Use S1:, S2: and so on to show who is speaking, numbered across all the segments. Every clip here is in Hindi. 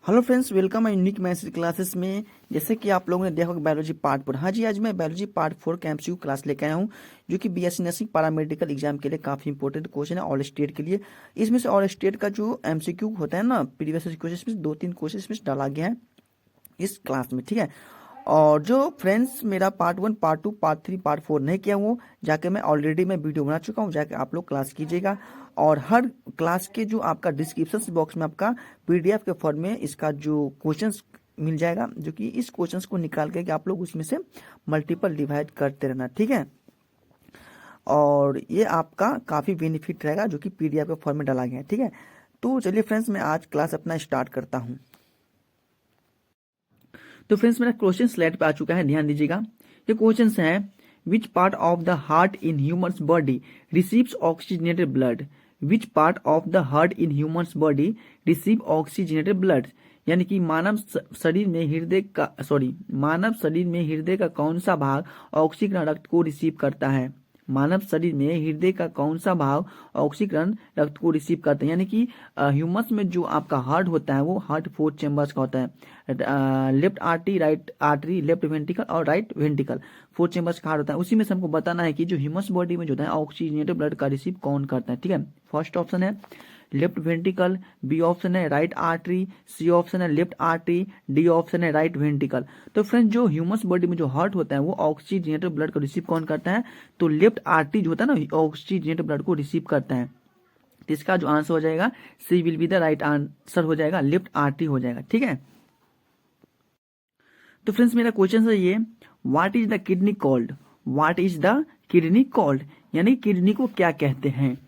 S1: हेलो फ्रेंड्स, वेलकम है यूनिक मैथ्स क्लासेस में। जैसे कि आप लोगों ने देखा होगा बायोलॉजी पार्ट 4। हाँ जी, आज मैं बायोलॉजी पार्ट 4 का एमसीक्यू क्लास लेकर आया हूँ, जो कि बीएससी नर्सिंग पैरामेडिकल एग्जाम के लिए काफ़ी इंपॉर्टेंट क्वेश्चन है ऑल स्टेट के लिए। इसमें से ऑल स्टेट का जो एमसीक्यू होता है ना, प्रीवियस क्वेश्चन में 2-3 क्वेश्चन इसमें डाला गया है इस क्लास में, ठीक है। और जो फ्रेंड्स मेरा पार्ट 1, पार्ट 2, पार्ट 3, पार्ट 4 नहीं किया वो जाके मैं ऑलरेडी वीडियो बना चुका हूँ, जाके आप लोग क्लास कीजिएगा। और हर क्लास के जो आपका डिस्क्रिप्शन बॉक्स में आपका पीडीएफ के फॉर्म में इसका जो क्वेश्चंस मिल जाएगा, जो कि इस क्वेश्चंस को निकाल के आप लोग उसमें से मल्टीपल डिवाइड करते रहना, ठीक है। और ये आपका काफ़ी बेनिफिट रहेगा, जो कि पीडीएफ के फॉर्म में डाला गया है, ठीक है। तो चलिए फ्रेंड्स, मैं आज क्लास अपना स्टार्ट करता हूँ। तो फ्रेंड्स, मेरा क्वेश्चन स्लाइड पे आ चुका है, ध्यान दीजिएगा। ये क्वेश्चन है, which part of the heart in humans body receives oxygenated blood. Which part of the heart in humans body receive oxygenated blood. यानी कि मानव शरीर में हृदय का कौन सा भाग ऑक्सीजन रक्त को रिसीव करता है। मानव शरीर में हृदय का कौन सा भाग ऑक्सीजन रक्त को रिसीव करता है। यानी कि ह्यूमस में जो आपका हार्ट होता है वो हार्ट 4 चेम्बर्स का होता है। Left artery, right artery, left ventricle और राइट वेंट्रिकल, 4 चेम्बर्स का हार्ट होता है। उसी में से हमको बताना है कि जो ह्यूमस बॉडी में जो होता है ऑक्सीजनेटेड ब्लड का रिसीव कौन करता है, ठीक है। फर्स्ट ऑप्शन है लेफ्ट वेंट्रिकल, बी ऑप्शन है राइट आर्टरी, सी ऑप्शन है लेफ्ट आर्टरी, डी ऑप्शन है राइट वेंट्रिकल। तो फ्रेंड्स, जो ह्यूमस बॉडी में जो हार्ट होता है वो ऑक्सीजनेटेड ब्लड को रिसीव कौन करता है, तो लेफ्ट आर्टरी जो होता है ना ऑक्सीजनेटेड ब्लड को रिसीव करता है। तो इसका जो आंसर हो जाएगा C will be the right answer हो जाएगा, लेफ्ट आर्टरी हो जाएगा, ठीक है। तो फ्रेंड्स, मेरा क्वेश्चन है ये, what is the kidney called. What is the kidney called, यानी किडनी को क्या कहते हैं।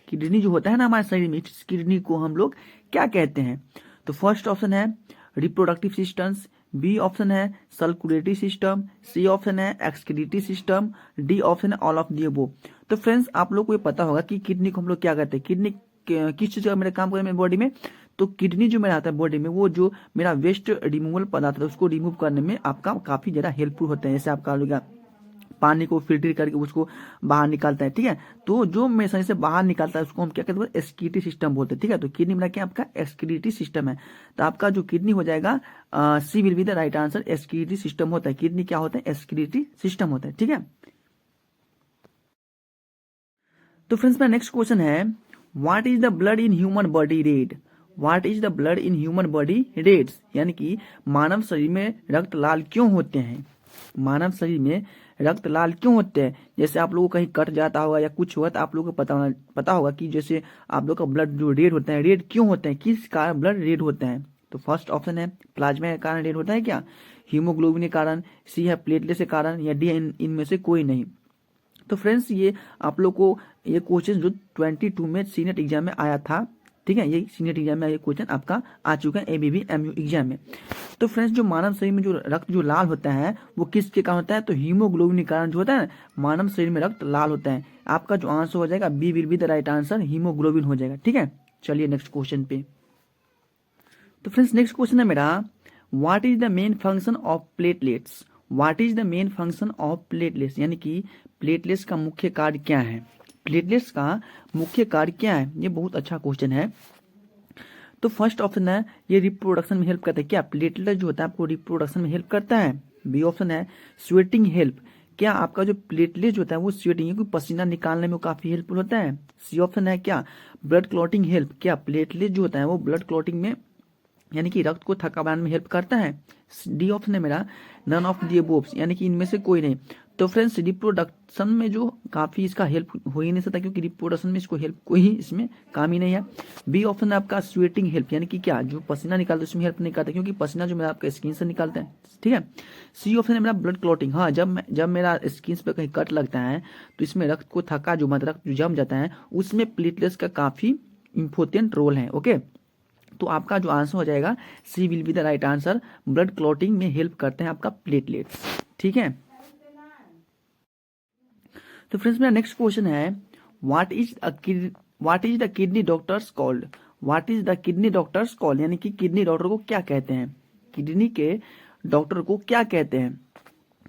S1: किडनी जो होता है ना हमारे शरीर में, इस किडनी को हम लोग क्या कहते हैं। तो फर्स्ट ऑप्शन है रिप्रोडक्टिव सिस्टम्स, बी ऑप्शन है सर्कुलेटरी सिस्टम, सी ऑप्शन है एक्सक्रीटरी सिस्टम, डी ऑप्शन है ऑल ऑफ दी अबोव। तो फ्रेंड्स, आप लोग को ये पता होगा कि किडनी को हम लोग क्या कहते हैं। किडनी किस चीज का मेरा काम करता है बॉडी में, तो किडनी जो मेरा आता है बॉडी में, वो जो मेरा वेस्ट रिमूवल पदार्थ है उसको रिमूव करने में आपका काफी ज्यादा हेल्पफुल होता है। जैसे आपका पानी को फिल्टर करके उसको बाहर निकालता है, ठीक है। तो जो में सही से बाहर निकालता है उसको हम क्या कहते हैं, एक्सक्रीटरी सिस्टम बोलते हैं, ठीक है। तो किडनी में क्या आपका एक्सक्रीटरी सिस्टम है। तो आपका जो किडनी हो जाएगा C will be the right answer, excretory system होता है। किडनी क्या होता है, एक्सक्रीटरी सिस्टम होता है, ठीक है। तो फ्रेंड्स, मेरा नेक्स्ट क्वेश्चन है, what is the blood in human body red. What is the blood in human body reds, यानी कि मानव शरीर में रक्त लाल क्यों होते हैं। मानव शरीर में रक्त लाल क्यों होते हैं। जैसे आप लोगों को कहीं कट जाता होगा या कुछ हुआ तो आप लोगों को पता होगा कि जैसे आप लोग का ब्लड जो रेड होता है, रेड क्यों होते हैं, किस कारण ब्लड रेड होते हैं। तो फर्स्ट ऑप्शन है प्लाज्मा के कारण रेड होता है क्या, हीमोग्लोबिन के कारण, सी है प्लेटलेट के कारण, या डी इनमें से कोई नहीं। तो फ्रेंड्स, ये आप लोग को ये क्वेश्चन जो 22 में सीनेट एग्जाम में आया था, ठीक है। ये सीनेट एग्जाम में ये क्वेश्चन आपका आ चुका है एबीबी एमयू एग्जाम में। तो फ्रेंड्स, जो मानव शरीर में जो रक्त जो लाल होता है वो किसके कारण होता है, तो हीमोग्लोबिन के कारण जो होता है मानव शरीर में रक्त लाल होता है। आपका जो आंसर हो जाएगा B will be the right answer, haemoglobin हो जाएगा, ठीक है। चलिए नेक्स्ट क्वेश्चन पे। तो फ्रेंड्स, नेक्स्ट क्वेश्चन है मेरा, what is the main function of platelets. What is the main function of platelets, यानी कि प्लेटलेट्स का मुख्य कार्य क्या है। प्लेटलेट्स का मुख्य कार्य क्या है, ये बहुत अच्छा क्वेश्चन है। तो फर्स्ट ऑप्शन है ये रिप्रोडक्शन में हेल्प करता है क्या, प्लेटलेट जो होता है आपको रिप्रोडक्शन में हेल्प करता है। बी ऑप्शन है स्वेटिंग हेल्प, क्या आपका जो प्लेटलेट होता है वो स्वेटिंग है, पसीना निकालने में काफी हेल्पफुल होता है। सी ऑप्शन है क्या ब्लड क्लॉटिंग हेल्प, क्या प्लेटलेट जो होता है वो ब्लड क्लॉटिंग में यानी कि रक्त को थक्का बनाने में हेल्प करता है। डी ऑप्शन है मेरा नन ऑफ दी अबोव, यानी कि इनमें से कोई नहीं। तो फ्रेंड्स, रिप्रोडक्शन में जो काफी इसका हेल्प हो ही नहीं सकता, क्योंकि रिप्रोडक्शन में इसको हेल्प कोई इसमें काम ही नहीं है। बी ऑप्शन है आपका स्वेटिंग हेल्प, यानी कि क्या जो पसीना निकालते हैं उसमें हेल्प नहीं करता, क्योंकि पसीना जो मेरा आपका स्किन से निकालते हैं, ठीक है। सी ऑप्शन है मेरा ब्लड क्लॉटिंग, हाँ जब मेरा स्किन पे कहीं कट लगता है तो इसमें रक्त को थका जो मतलब रक्त जो जम जाता है उसमें प्लेटलेट्स का काफी इंपॉर्टेंट रोल है, ओके। तो आपका जो आंसर हो जाएगा C will be the right answer, blood clotting में हेल्प करते हैं आपका प्लेटलेट्स, ठीक है। तो फ्रेंड्स, मेरा नेक्स्ट क्वेश्चन है, what is the kidney doctors called. What is the kidney doctors called, यानी कि किडनी डॉक्टर को क्या कहते हैं। किडनी के डॉक्टर को क्या कहते हैं,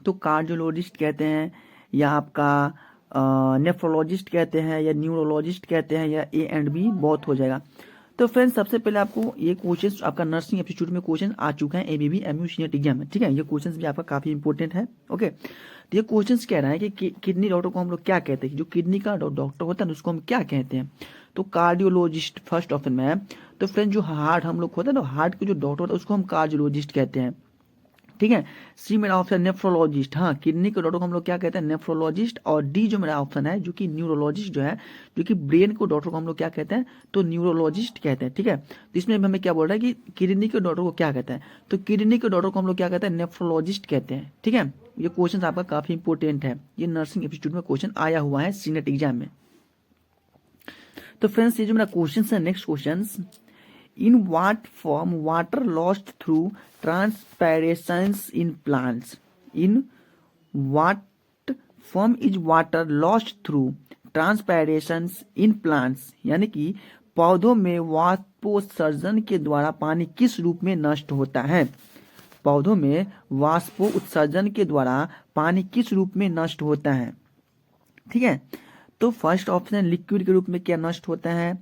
S1: तो कार्डियोलॉजिस्ट कहते हैं, या आपका नेफ्रोलॉजिस्ट कहते हैं, या न्यूरोलॉजिस्ट कहते हैं, या ए एंड बी बहुत हो जाएगा। तो फ्रेंड्स सबसे पहले आपको ये क्वेश्चन आपका नर्सिंग एप्टीट्यूड में क्वेश्चन आ चुका है एबीबी एमयू सीनेट एग्जाम में, ठीक है। ये क्वेश्चन भी आपका काफी इंपॉर्टेंट है। ओके, तो ये क्वेश्चन कह रहा है कि किडनी डॉक्टर को हम लोग क्या कहते हैं, जो किडनी का डॉक्टर होता है उसको हम क्या कहते हैं। तो कार्डियोलॉजिस्ट फर्स्ट ऑप्शन में है। तो फ्रेंड जो हार्ट हम लोग होता है ना, हार्ट के जो डॉक्टर होता है उसको हम कार्डियोलॉजिस्ट कहते हैं, ठीक है। सी मेरा ऑप्शन नेफ्रोलॉजिस्ट, हाँ किडनी के डॉक्टर को हम लोग क्या कहते हैं, नेफ्रोलॉजिस्ट। और डी जो मेरा ऑप्शन है जो कि न्यूरोलॉजिस्ट जो है, जो कि ब्रेन को डॉक्टर को हम लोग क्या कहते हैं, तो न्यूरोलॉजिस्ट कहते हैं, ठीक है। तो इसमें हमें क्या बोल रहा है कि किडनी के डॉक्टर को क्या कहते हैं, तो किडनी के डॉक्टर को हम लोग क्या कहते हैं, नेफ्रोलॉजिस्ट कहते हैं, ठीक है। ये क्वेश्चन आपका काफी इंपॉर्टेंट है, ये नर्सिंग इंस्टीट्यूट में क्वेश्चन आया हुआ है सीनेट एग्जाम में। तो फ्रेंड्स ये जो मेरा क्वेश्चन है, next question, in what form water lost through transpirations in plants, in what form is water lost through transpirations in plants, यानी कि पौधों में वाष्पोत्सर्जन के द्वारा पानी किस रूप में नष्ट होता है। पौधों में वाष्पोत्सर्जन के द्वारा पानी किस रूप में नष्ट होता है, ठीक है। तो फर्स्ट ऑप्शन लिक्विड के रूप में क्या नष्ट होता है,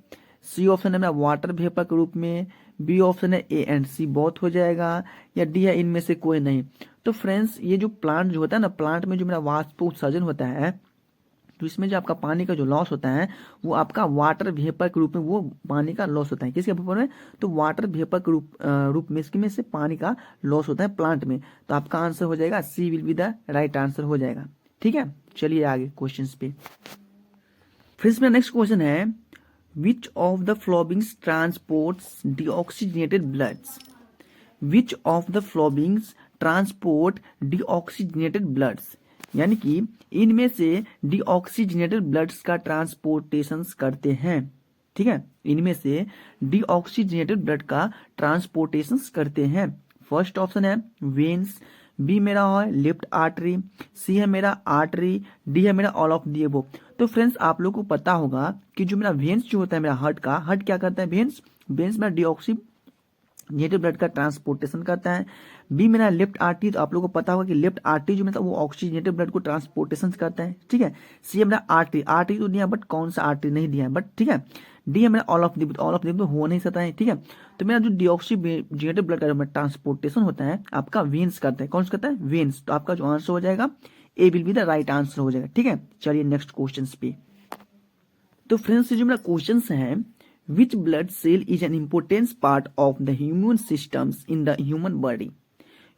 S1: सी ऑप्शन है मेरा वाटर वेपर के रूप में, बी ऑप्शन है ए एंड सी बोथ हो जाएगा, या डी है इनमें से कोई नहीं। तो फ्रेंड्स ये जो प्लांट जो होता है ना, प्लांट में जो मेरा वाष्पोत्सर्जन होता है, तो इसमें जो आपका पानी का जो लॉस होता है वो आपका वाटर वेपर के रूप में वो पानी का लॉस होता है। किसके वेपर में, तो वाटर वेपर के रूप में इसके में से पानी का लॉस होता है प्लांट में। तो आपका आंसर हो जाएगा C will be the right answer हो जाएगा, ठीक है। चलिए आगे क्वेश्चन पे। फ्रेंड्स मेरा नेक्स्ट क्वेश्चन है, Which of the following transports deoxygenated bloods? Which of the following transport deoxygenated bloods? यानी कि इनमें से deoxygenated bloods का ट्रांसपोर्टेशन करते हैं, ठीक है। इनमें से deoxygenated blood का ट्रांसपोर्टेशन करते हैं। फर्स्ट ऑप्शन है वेन्स, बी मेरा है लेफ्ट आर्टरी, सी है मेरा आर्टरी, डी है मेरा ऑल ऑफ दी अबव। तो फ्रेंड्स आप लोग को पता होगा कि जो मेरा वेन्स जो होता है मेरा हार्ट का, हार्ट क्या करता है, वेन्स मेरा डीऑक्सीजेनेटेड ब्लड का ट्रांसपोर्टेशन करता है। बी मेरा लेफ्ट आर्टरी, तो आप लोग को पता होगा कि लेफ्ट आर्टरी जो मतलब वो ऑक्सीजनेटेड ब्लड को ट्रांसपोर्टेशन करता है, ठीक है। सी है मेरा आर्टरी, आर्टरी तो दिया बट कौन सा आर्टरी नहीं दिया है बट, ठीक है। डी है मेरा all of the, all of the तो हो नहीं सकता है, ठीक है। तो मेरा जो डीऑक्सीजेनेटेड ब्लड का ट्रांसपोर्टेशन होता है आपका वेन्स करता है, कौन सा करता है, वेन्स। तो आपका जो आंसर हो जाएगा A will be the right answer हो जाएगा, ठीक है। चलिए नेक्स्ट क्वेश्चन पे। तो फ्रेंड्स जो मेरा क्वेश्चन है, which blood cell is an important part of the human systems in the human body,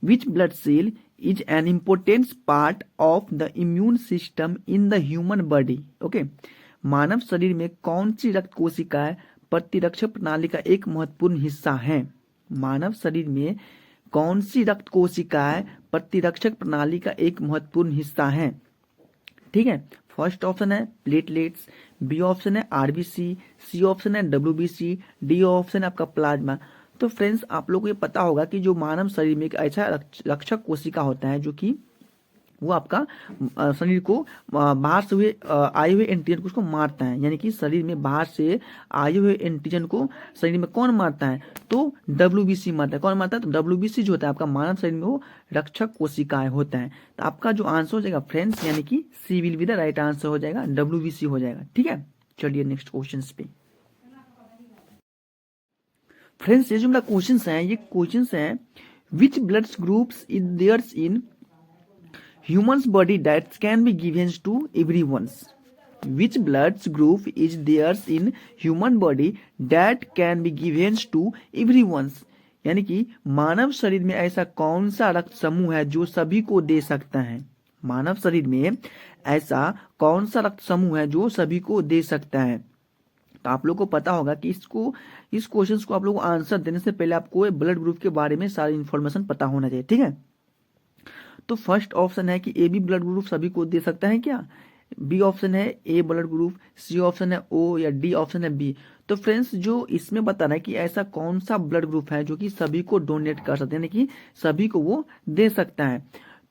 S1: which blood cell is an important part of the immune system in the human body. Okay, मानव शरीर में कौन सी रक्त कोशिकाएं प्रतिरक्षक प्रणाली का एक महत्वपूर्ण हिस्सा है। मानव शरीर में कौन सी रक्त कोशिकाएं प्रतिरक्षक प्रणाली का एक महत्वपूर्ण हिस्सा है, ठीक है। फर्स्ट ऑप्शन है प्लेटलेट्स, बी ऑप्शन है आरबीसी, सी ऑप्शन है डब्ल्यूबीसी, डी ऑप्शन है आपका प्लाज्मा। तो फ्रेंड्स आप लोगों को ये पता होगा कि जो मानव शरीर में एक ऐसा रक्षक कोशिका होता है जो कि वो आपका शरीर को बाहर से हुए आए हुए एंटीजन को उसको मारता है, यानी कि शरीर में बाहर से आए हुए एंटीजन को शरीर में कौन मारता है, तो डब्ल्यूबीसी मारता है। कौन मारता है, तो डब्ल्यूबीसी जो होता है आपका मानव शरीर में वो रक्षक कोशिकाएं होता है। तो आपका जो आंसर हो जाएगा फ्रेंड्स, यानी कि C will be the right answer हो जाएगा, डब्ल्यूबीसी हो जाएगा, ठीक है। चलिए नेक्स्ट क्वेश्चन पे। फ्रेंड्स ये जो मेरा क्वेश्चन है, ये क्वेश्चन है which blood groups is there's in humans body that can be given to everyone's, which blood group is theirs in human body that can be given to everyone's, यानी कि मानव शरीर में ऐसा कौन सा रक्त समूह है जो सभी को दे सकता है। मानव शरीर में ऐसा कौन सा रक्त समूह है जो सभी को दे सकता है। तो आप लोग को पता होगा कि इस क्वेश्चन को आप लोग को आंसर देने से पहले आपको ब्लड ग्रुप के बारे में सारी इन्फॉर्मेशन पता होना चाहिए, ठीक है। तो फर्स्ट ऑप्शन है कि ए बी ब्लड ग्रुप सभी को दे सकता है क्या, बी ऑप्शन है A blood group, C option है ओ, या डी ऑप्शन है बी। तो फ्रेंड्स जो इसमें बताना है कि ऐसा कौन सा ब्लड ग्रुप है जो कि सभी को डोनेट कर सकते हैं, यानी कि सभी को वो दे सकता है।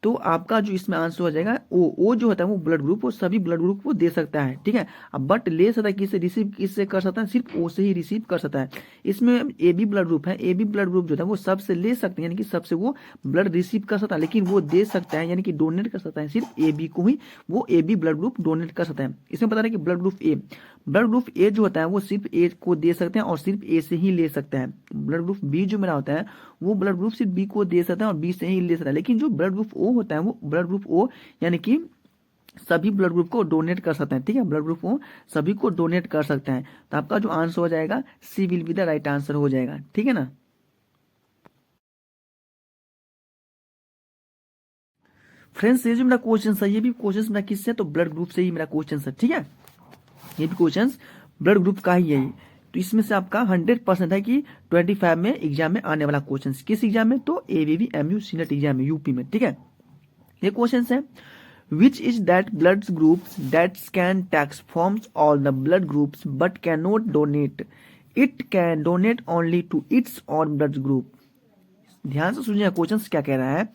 S1: तो आपका जो इसमें आंसर हो जाएगा ओ जो होता है वो ब्लड ग्रुप, वो सभी ब्लड ग्रुप को दे सकता है, ठीक है। अब बट ले सकता है किससे, रिसीव किससे कर सकता है, सिर्फ ओ से ही रिसीव कर सकता है। इसमें ए बी ब्लड ग्रुप है, ए बी ब्लड ग्रुप जो है वो सबसे ले सकते हैं, यानी कि सबसे वो ब्लड रिसीव कर सकता है, लेकिन वो दे सकता है यानी कि डोनेट कर सकता है सिर्फ ए बी को ही, वो A B blood group donate कर सकता है। इसमें बता रहे कि ब्लड ग्रुप ए जो होता है वो सिर्फ ए को दे सकते हैं और सिर्फ ए से ही ले सकता है। ब्लड ग्रुप बी जो मेरा होता है वो ब्लड ग्रुप सिर्फ बी को दे सकता है और बी से ही ले सकता है, लेकिन जो ब्लड ग्रुप ओ होता है वो ब्लड ग्रुप ओ यानी कि सभी ब्लड ग्रुप को डोनेट कर सकते हैं, ठीक है। ब्लड ग्रुप ओ सभी को डोनेट कर सकते हैं। तो आपका जो आंसर हो जाएगा C will be the right answer हो जाएगा, ठीक है ना। फ्रेंड्स ये जो मेरा क्वेश्चन है ये भी क्वेश्चन मेरा किससे है, तो ब्लड ग्रुप से ही मेरा क्वेश्चन है, ठीक है। ये भी क्वेश्चन ब्लड ग्रुप का ही है। तो इसमें से आपका 100% है कि 25 में एग्जाम में आने वाला क्वेश्चन, किस एग्जाम में, तो एबीवी एमयू सीनेट एग्जाम में यूपी में, ठीक है। ये क्वेश्चन है which is that blood groups that can transforms all the blood groups but cannot donate, it can donate only to its own blood group। ध्यान से सुनिए क्वेश्चन क्या कह रहा है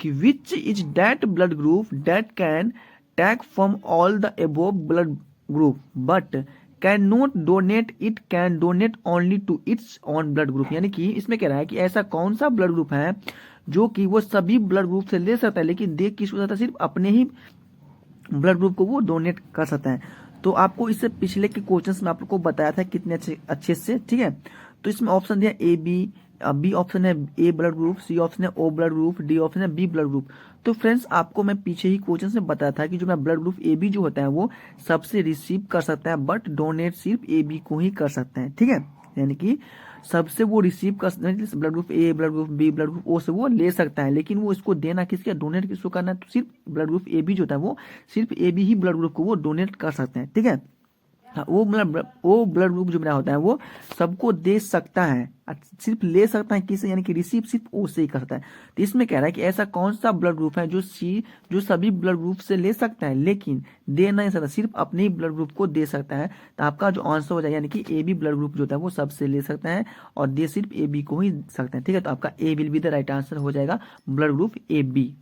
S1: कि which is that blood group that can take from all the above blood group but cannot donate, it can donate only to its own blood group। यानी कि इसमें कह रहा है कि ऐसा कौन सा ब्लड ग्रुप है जो कि वो सभी ब्लड ग्रुप से ले सकता है, लेकिन देख किसको सकता है, सिर्फ अपने ही ब्लड ग्रुप को वो डोनेट कर सकता है। तो आपको इससे पिछले के क्वेश्चंस में आप लोग को बताया था कितने अच्छे से, ठीक है। तो इसमें ऑप्शन दिया ए बी ऑप्शन है A blood group, C option है O blood group, D option है बी ब्लड ग्रुप। तो फ्रेंड्स आपको मैं पीछे ही क्वेश्चन में बताया था कि जो मैं ब्लड ग्रुप ए बी जो होता है वो सबसे रिसीव कर सकता है, बट डोनेट सिर्फ ए बी को ही कर सकता है, ठीक है। यानी कि सबसे वो रिसीव कर blood group A blood group B blood group O से वो ले सकता है, लेकिन वो इसको देना किसके, डोनेट किसको करना है, तो सिर्फ ब्लड ग्रुप ए बी जो होता है वो सिर्फ ए बी ही ब्लड ग्रुप को वो डोनेट कर सकते हैं, ठीक है। हाँ, वो ब्लड ग्रुप जो मेरा होता है वो सबको दे सकता है, सिर्फ ले सकता है किसे, यानी कि रिसीव सिर्फ ओ से ही करता है। तो इसमें कह रहा है कि ऐसा कौन सा ब्लड ग्रुप है जो सभी ब्लड ग्रुप से ले सकता है लेकिन दे नहीं सकता, सिर्फ अपने ही ब्लड ग्रुप को दे सकता है। तो आपका जो आंसर हो जाएगा यानी कि ए बी ब्लड ग्रुप जो होता है वो सबसे ले सकता है और दे सिर्फ ए बी को ही सकता है, ठीक है। तो आपका A will be the right answer हो जाएगा blood group A B.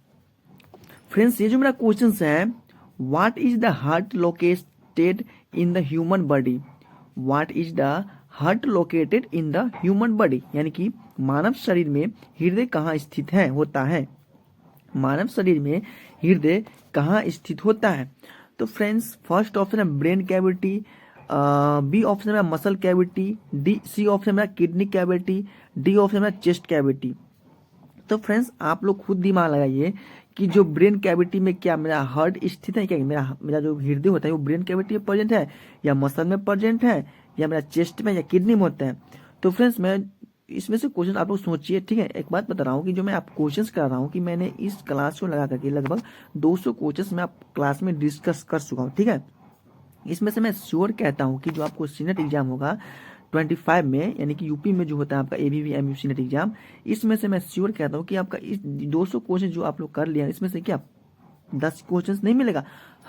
S1: Friends ये जो मेरा क्वेश्चन है, what is the heart located in the human body, what is the heart located in the human body, यानी कि मानव शरीर में हृदय कहाँ स्थित है होता है, मानव शरीर में हृदय कहाँ स्थित होता है। तो फ्रेंड्स फर्स्ट ऑप्शन है ब्रेन कैविटी, बी ऑप्शन है muscle cavity, D C option है किडनी कैविटी, डी ऑप्शन है चेस्ट कैविटी। तो फ्रेंड्स आप लोग खुद दिमाग लगाइए कि जो ब्रेन कैविटी में क्या मेरा हार्ट स्थित है, क्या मेरा जो हृदय होता है वो ब्रेन कैविटी में प्रेजेंट है या मसल में प्रेजेंट है या मेरा चेस्ट में या किडनी में होता है। तो फ्रेंड्स मैं इसमें से क्वेश्चन आप लोग सोचिए, ठीक है। एक बात बता रहा हूँ कि जो मैं आप क्वेश्चंस कर रहा हूँ कि मैंने इस क्लास को लगा करके लगभग 200 क्वेश्चंस मैं आप क्लास में डिस्कस कर चुका हूँ, ठीक है। इसमें से मैं श्योर कहता हूँ कि जो आपको सीनेट एग्जाम होगा 25 में, यानी कि यूपी में जो होता है आपका एबीवी एमयू सीनेट एग्जाम, इसमें से मैं श्योर कहता हूँ कि आपका इस 200 क्वेश्चन जो आप लोग कर लिया इसमें से क्या 10 क्वेश्चन नहीं मिलेगा,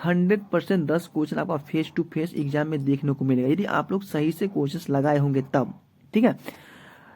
S1: 100% 10 क्वेश्चन आपका फेस टू फेस एग्जाम में देखने को मिलेगा, यदि आप लोग सही से क्वेश्चन लगाए होंगे तब, ठीक है।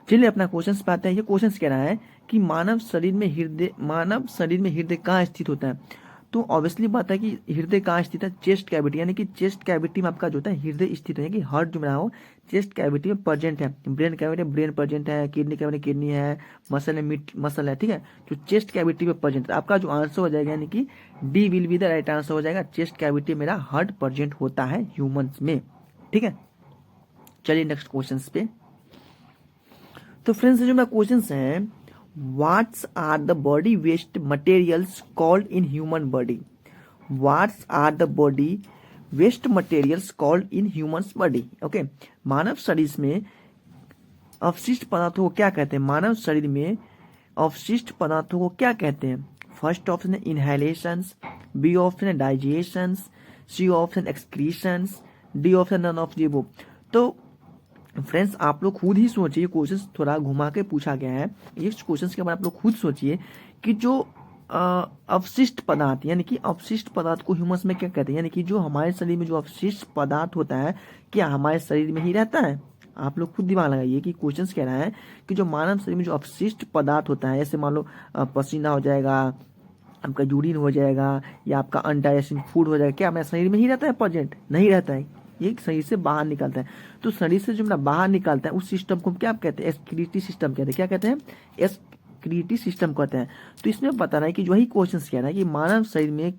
S1: चलिए अपना क्वेश्चन पे आते हैं। ये क्वेश्चन कह रहा है कि मानव शरीर में हृदय कहाँ स्थित होता है। तो ऑब्वियसली बात है कि हृदय कहाँ स्थित है, चेस्ट कैविटी, यानी कि चेस्ट कैविटी में आपका जो होता है हृदय स्थित है, कि हार्ट जो मेरा हो चेस्ट कैविटी में प्रेजेंट है, ब्रेन कैविटी ब्रेन प्रेजेंट है, किडनी कैविटी किडनी है, मसल है, ठीक है। जो चेस्ट कैविटी में प्रेजेंट है, आपका जो आंसर हो जाएगा यानी कि D will be the right answer हो जाएगा, चेस्ट कैविटी मेरा हार्ट प्रेजेंट होता है ह्यूमंस में, ठीक है। चलिए नेक्स्ट क्वेश्चन पे। तो फ्रेंड्स जो मेरा क्वेश्चन है, What are the body waste materials called in human body? What are the body waste materials called in human's body? Okay, मानव शरीर में अवशिष्ट पदार्थों को क्या कहते हैं, मानव शरीर में अवशिष्ट पदार्थों को क्या कहते हैं। फर्स्ट ऑप्शन है इनहेलेशंस, बी ऑप्शन है digestions, C option excretions, D option none of the. तो फ्रेंड्स आप लोग खुद ही सोचिए, क्वेश्चन थोड़ा घुमा के पूछा गया है, इस क्वेश्चन के बाद आप लोग खुद सोचिए कि जो अवशिष्ट पदार्थ, यानी कि अवशिष्ट पदार्थ को ह्यूमस में क्या कहते हैं, यानी कि जो हमारे शरीर में जो अवशिष्ट पदार्थ होता है क्या हमारे शरीर में ही रहता है। आप लोग खुद दिमाग लगाइए कि क्वेश्चन कह रहा है कि जो मानव शरीर में जो अवशिष्ट पदार्थ होता है, जैसे मान लो पसीना हो जाएगा, आपका यूरिन हो जाएगा या आपका अनडाइजेशन फूड हो जाएगा, क्या हमारे शरीर में ही रहता है प्रेजेंट? नहीं रहता है, ये शरीर से बाहर निकलता है। तो शरीर से जो मेरा बाहर निकलता है उस सिस्टम को हम क्या कहते हैं? एक्सक्रीटरी सिस्टम कहते हैं। क्या कहते हैं? एक्सक्रीटरी सिस्टम कहते हैं। तो इसमें बता रहा है कि वही क्वेश्चन कह रहा है कि मानव शरीर में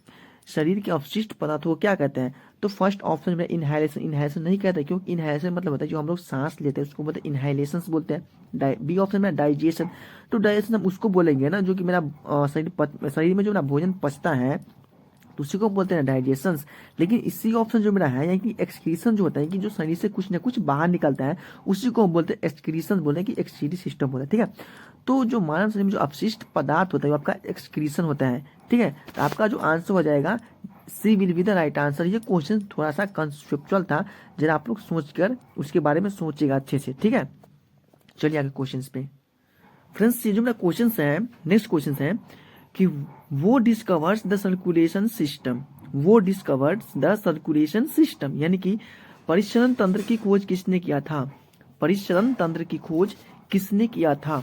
S1: शरीर के अवशिष्ट पदार्थों को क्या कहते हैं? तो फर्स्ट ऑप्शन में इनहाइलेशन, इनहाइलेशन नहीं कहते क्योंकि इनहाइलेशन मतलब होता है जो हम लोग सांस लेते हैं उसको बोलते हैं इनहाइलेशन बोलते हैं। बी ऑप्शन में डाइजेशन, तो डाइजेशन हम उसको बोलेंगे ना जो कि मेरा शरीर में जो मेरा भोजन पचता है तो उसी को बोलते हैं डाइजेशन। लेकिन इसी ऑप्शन जो मेरा है यानी कि एक्सक्रीशन जो होता है कि जो शरीर से कुछ ना कुछ बाहर निकलता है उसी को हम बोलते हैं एक्सक्रीशन, बोलते हैं कि एक्सक्रीटरी सिस्टम बोलते हैं। ठीक है, तो जो मानव शरीर में जो अपशिष्ट पदार्थ होता है वो आपका एक्सक्रीशन होता है। ठीक है, तो आपका जो आंसर हो जाएगा C will be the right answer. ये क्वेश्चन थोड़ा सा कंसेप्चुअल था, जरा आप लोग सोचकर उसके बारे में सोचिएगा अच्छे से। ठीक है, चलिए आगे क्वेश्चन पे। फ्रेंड्स ये जो मेरा क्वेश्चन है, नेक्स्ट क्वेश्चन है कि वो डिस्कवर्स द सर्कुलेशन सिस्टम, वो डिस्कवर्स द सर्कुलेशन सिस्टम यानी कि परिसरण तंत्र की खोज किसने किया था? परिसरण तंत्र की खोज किसने किया था?